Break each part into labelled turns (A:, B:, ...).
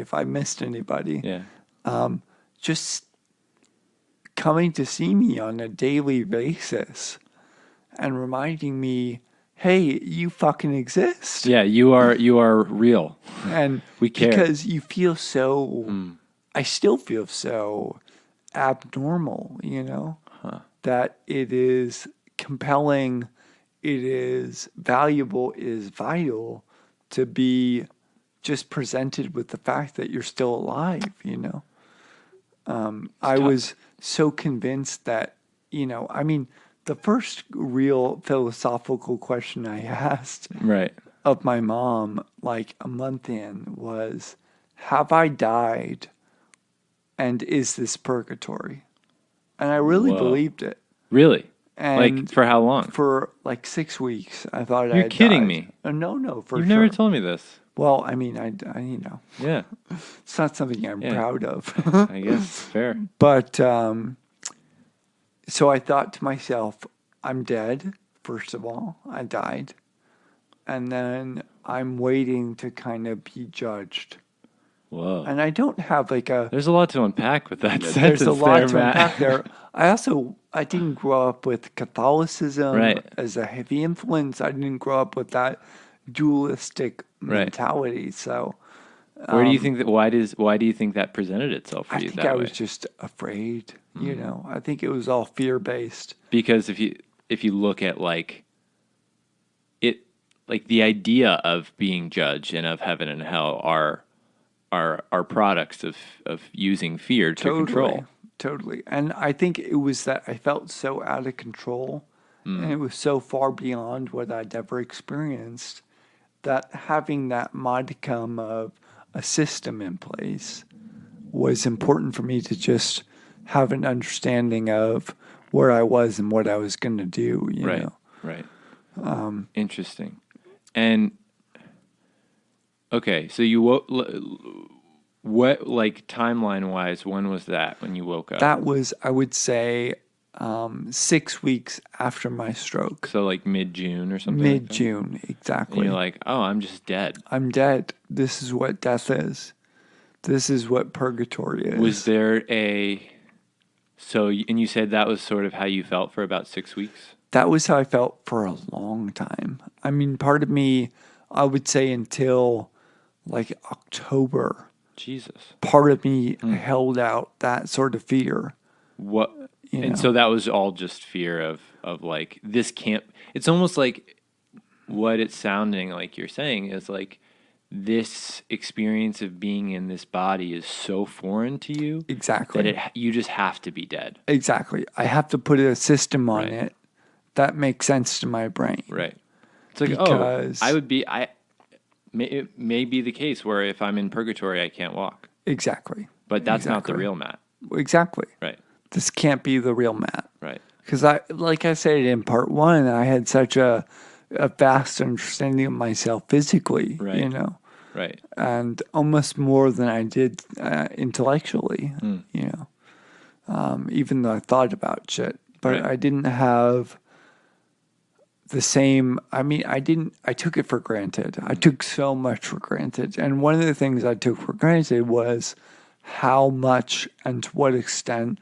A: if I missed anybody.
B: Yeah.
A: Just coming to see me on a daily basis and reminding me, hey, you fucking exist.
B: Yeah, you are real.
A: And
B: We care.
A: because you feel so, I still feel so abnormal, that it is compelling, it is valuable, it is vital to be just presented with the fact that you're still alive, I was so convinced that, the first real philosophical question I asked
B: Right.
A: of my mom, like a month in, was, have I died and is this purgatory? And I really
B: Whoa.
A: believed it.
B: Really?
A: And
B: Like, for how long?
A: For like 6 weeks, I thought I
B: You're
A: had
B: kidding
A: died.
B: me.
A: No, for
B: You've
A: sure.
B: never told me this.
A: Well, I mean,
B: Yeah.
A: it's not something I'm
B: Yeah.
A: proud of.
B: I guess it's fair.
A: But so I thought to myself, I'm dead. First of all, I died. And then I'm waiting to kind of be judged.
B: Whoa.
A: And I don't have like a...
B: There's a lot to unpack with that sentence
A: There's a lot
B: there,
A: to
B: Matt.
A: unpack there. I didn't grow up with Catholicism
B: Right.
A: as a heavy influence. I didn't grow up with that dualistic mentality. So
B: Where do you think that? Why do you think that presented itself for
A: I
B: you
A: think
B: that
A: I
B: way?
A: was just afraid. I think it was all fear based.
B: Because if you look at like the idea of being judged and of heaven and hell are products of using fear to control.
A: Totally. And I think it was that I felt so out of control and it was so far beyond what I'd ever experienced that having that modicum of a system in place was important for me to just have an understanding of where I was and what I was going to do, you know.
B: Right. Interesting. And okay, so you woke. What, like, timeline wise, when was that when you woke up?
A: That was, I would say, 6 weeks after my stroke.
B: So like mid-June or something.
A: Mid-June, exactly.
B: And you're like, oh, I'm just dead.
A: I'm dead. This is what death is. This is what purgatory is.
B: Was there and you said that was sort of how you felt for about 6 weeks?
A: That was how I felt for a long time. I mean, part of me, I would say until like October.
B: Jesus.
A: Part of me held out that sort of fear.
B: What? And so that was all just fear of like, this can't, it's almost like what it's sounding like you're saying is like, this experience of being in this body is so foreign to you.
A: Exactly.
B: That you just have to be dead.
A: Exactly. I have to put a system on it that makes sense to my brain.
B: Right. It's like, it may be the case where if I'm in purgatory, I can't walk.
A: Exactly.
B: But that's not the real Matt.
A: Exactly.
B: Right.
A: This can't be the real Matt.
B: Right.
A: Because like I said in part one, I had such a vast understanding of myself physically,
B: Right.
A: And almost more than I did intellectually, even though I thought about shit. But I didn't have the same, I took it for granted. I took so much for granted. And one of the things I took for granted was how much and to what extent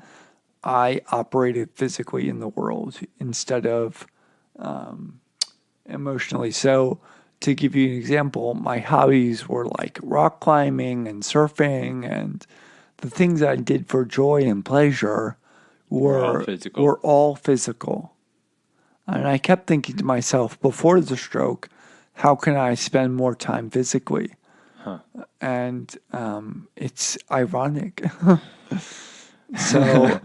A: I operated physically in the world instead of emotionally. So to give you an example, my hobbies were like rock climbing and surfing, and the things I did for joy and pleasure were all physical. And I kept thinking to myself before the stroke, how can I spend more time physically? And it's ironic. So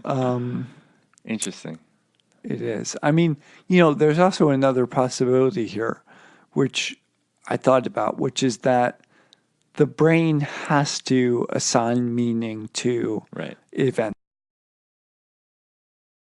B: interesting.
A: It is. I mean, there's also another possibility here, which I thought about, which is that the brain has to assign meaning to events.